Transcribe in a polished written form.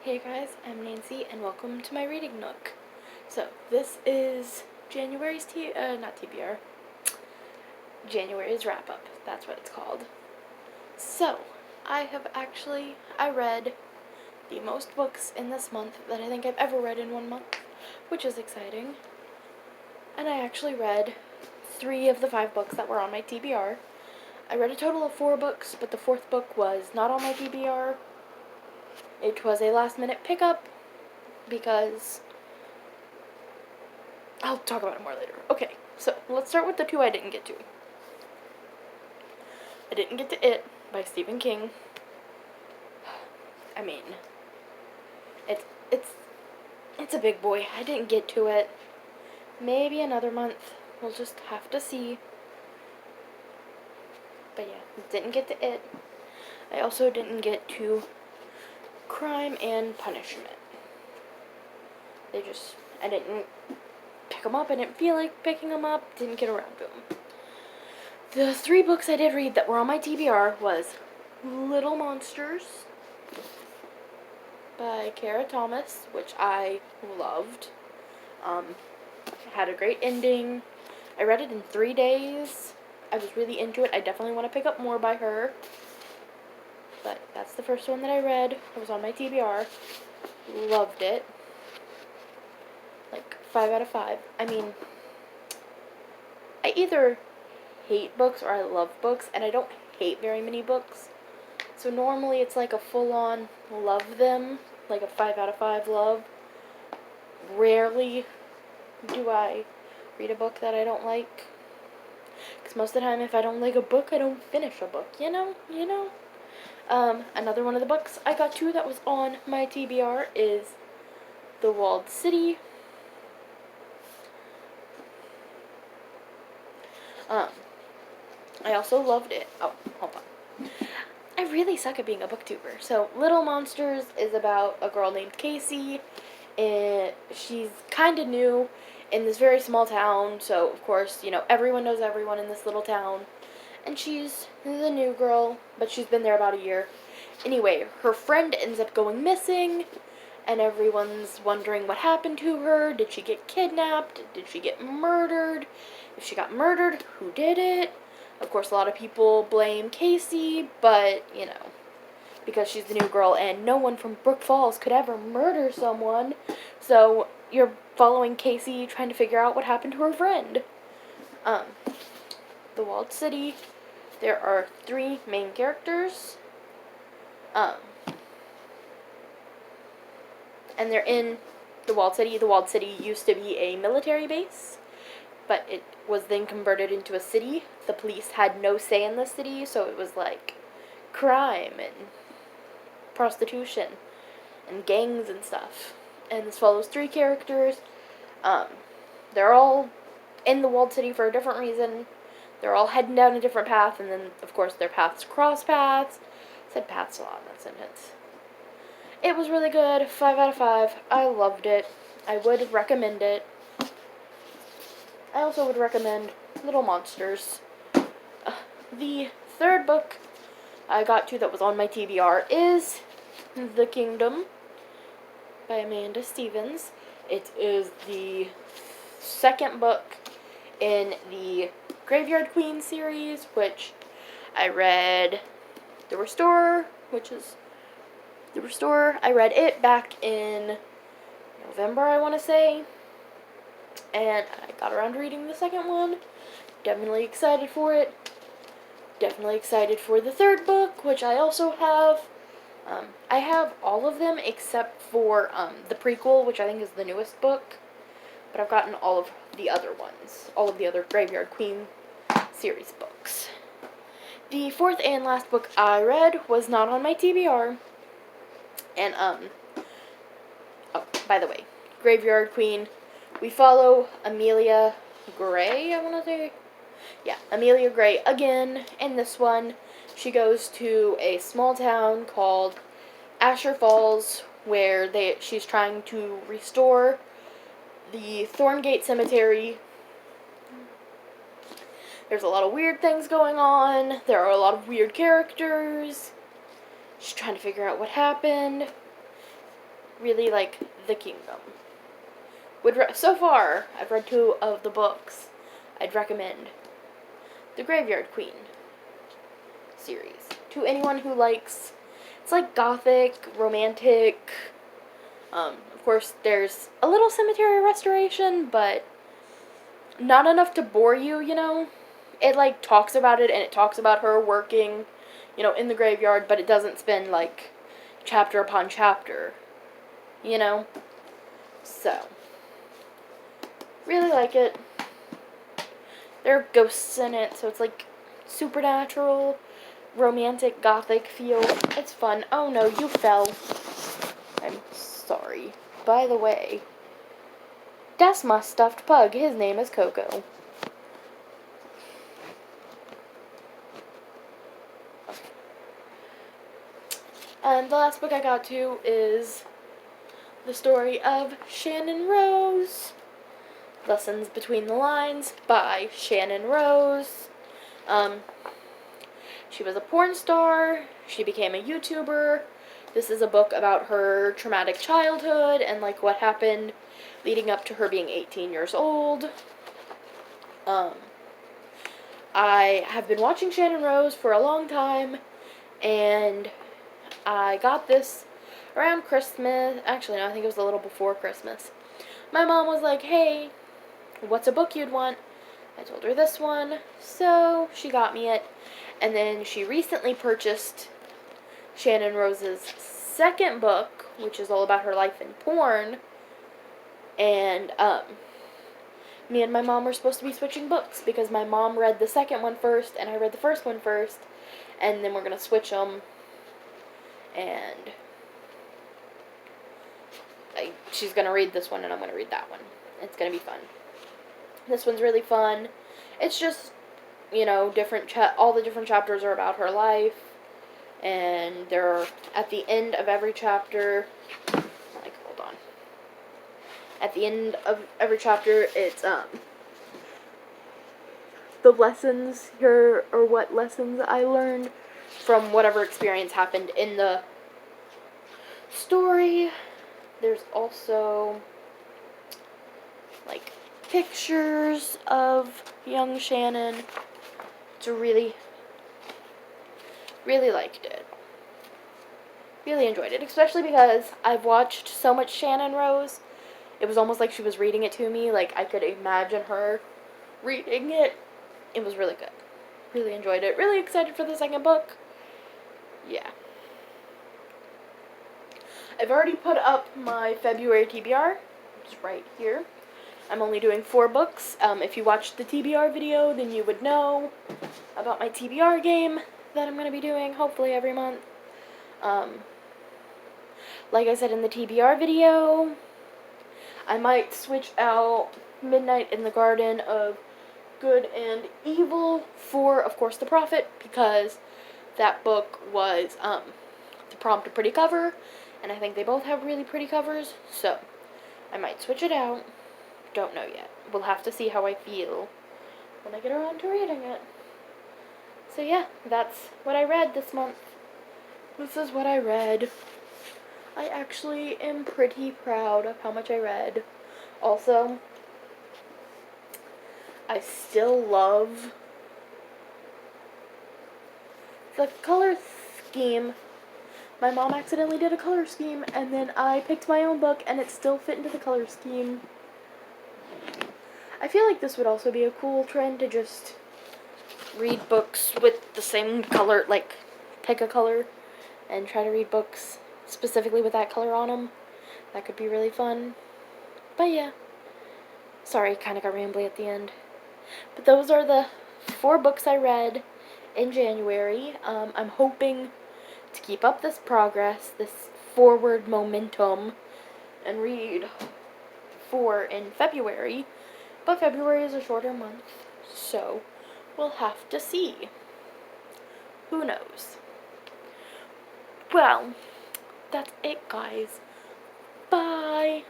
Hey guys, I'm Nancy and welcome to my reading nook. So, this is January's not TBR, January's wrap up. That's what it's called. So, I read the most books in this month that I think I've ever read in 1 month, which is exciting. And I actually read 3 of the 5 books that were on my TBR. I read a total of 4 books, but the 4th book was not on my TBR. It was a last minute pickup because I'll talk about it more later. Okay, so let's start with the 2 I didn't get to. I didn't get to It by Stephen King. I mean, it's it's it's a big boy. I didn't get to it. Maybe another month. We'll just have to see. But yeah, didn't get to It. I also didn't get to Crime and Punishment. I didn't pick them up. I didn't feel like picking them up. Didn't get around to them. The 3 books I did read that were on my TBR was Little Monsters by Kara Thomas, which I loved. Had a great ending. I read it in 3 days. I was really into it. I definitely want to pick up more by her. But that's the first one that I read. It was on my TBR. Loved it. Like 5 out of 5. I mean, I either hate books or I love books, and I don't hate very many books. So normally it's like a full-on love them, like a 5 out of 5 love. Rarely do I read a book that I don't like. Because most of the time if I don't like a book, I don't finish a book, you know? Another one of the books I got to that was on my TBR is The Walled City. I also loved it. Oh, hold on. I really suck at being a booktuber. So, Little Monsters is about a girl named Casey, and she's kind of new in this very small town, so, of course, everyone knows everyone in this little town, and she's the new girl, but she's been there about a year. Anyway, her friend ends up going missing, and everyone's wondering what happened to her. Did she get kidnapped? Did she get murdered? If she got murdered, who did it? Of course, a lot of people blame Casey, but, because she's the new girl, and no one from Brook Falls could ever murder someone. So, you're following Casey trying to figure out what happened to her friend. The Walled City, there are 3 main characters. And they're in the Walled City. The Walled City used to be a military base, but it was then converted into a city. The police had no say in the city, so it was like crime and prostitution and gangs and stuff. And this follows 3 characters. They're all in the Walled City for a different reason. They're all heading down a different path, and then, of course, their paths cross paths. I said paths a lot in that sentence. It was really good. 5 out of 5. I loved it. I would recommend it. I also would recommend Little Monsters. The 3rd book I got to that was on my TBR is The Kingdom by Amanda Stevens. It is the 2nd book in the Graveyard Queen series, which I read The Restorer, I read it back in November, I want to say, and I got around to reading the 2nd one. Definitely excited for it. Definitely excited for the 3rd book, which I also have. I have all of them except for the prequel, which I think is the newest book, but I've gotten all of the other ones, all of the other Graveyard Queen series books. The 4th and last book I read was not on my TBR, and, oh, by the way, Graveyard Queen, we follow Amelia Gray, I want to say. Yeah, Amelia Gray again. In this one, she goes to a small town called Asher Falls, where she's trying to restore the Thorngate Cemetery. There's a lot of weird things going on. There are a lot of weird characters. She's trying to figure out what happened. really like The Kingdom. So far, I've read 2 of the books. I'd recommend The Graveyard Queen series to anyone who likes. It's like gothic, romantic. Of course, there's a little cemetery restoration, but not enough to bore you, you know? It, like, talks about it, and it talks about her working, you know, in the graveyard, but it doesn't spend, like, chapter upon chapter, you know? So, really like it. There are ghosts in it, so it's, like, supernatural, romantic, gothic feel. It's fun. Oh, no, you fell. I'm sorry. By the way, that's my stuffed pug. His name is Coco. And the last book I got to is the story of Shannon Rose. Lessons Between the Lines by Shannon Rose. She was a porn star. She became a YouTuber. This is a book about her traumatic childhood and, like, what happened leading up to her being 18 years old. I have been watching Shannon Rose for a long time, and I got this around Christmas. Actually, no, I think it was a little before Christmas. My mom was like, hey, what's a book you'd want? I told her this one, so she got me it. And then she recently purchased Shannon Rose's second book, which is all about her life in porn. And, me and my mom were supposed to be switching books because my mom read the second one first and I read the first one first. And then we're going to switch them. And she's going to read this one and I'm going to read that one. It's going to be fun. This one's really fun. It's just, you know, all the different chapters are about her life. And they're at the end of every chapter. Hold on. At the end of every chapter, it's, the lessons here, or what lessons I learned from whatever experience happened in the story. There's also, like, pictures of young Shannon. It's really liked it. Really enjoyed it, especially because I've watched so much Shannon Rose. It was almost like she was reading it to me. Like, I could imagine her reading it. It was really good. Really enjoyed it. Really excited for the second book. Yeah. I've already put up my February TBR, which is right here. I'm only doing 4 books. If you watched the TBR video, then you would know about my TBR game that I'm going to be doing, hopefully every month. Like I said in the TBR video, I might switch out Midnight in the Garden of Good and Evil for, of course, The Prophet, because that book was, to prompt a pretty cover, and I think they both have really pretty covers, so I might switch it out. Don't know yet. We'll have to see how I feel when I get around to reading it. So yeah, that's what I read this month. This is what I read. I actually am pretty proud of how much I read. Also, I still love the color scheme. My mom accidentally did a color scheme, and then I picked my own book, and it still fit into the color scheme. I feel like this would also be a cool trend to just read books with the same color, like, pick a color and try to read books specifically with that color on them. That could be really fun. But yeah. Sorry, kind of got rambly at the end. But those are the 4 books I read in January. I'm hoping to keep up this progress, this forward momentum, and read 4 in February. But February is a shorter month, so we'll have to see. Who knows? Well, that's it, guys. Bye.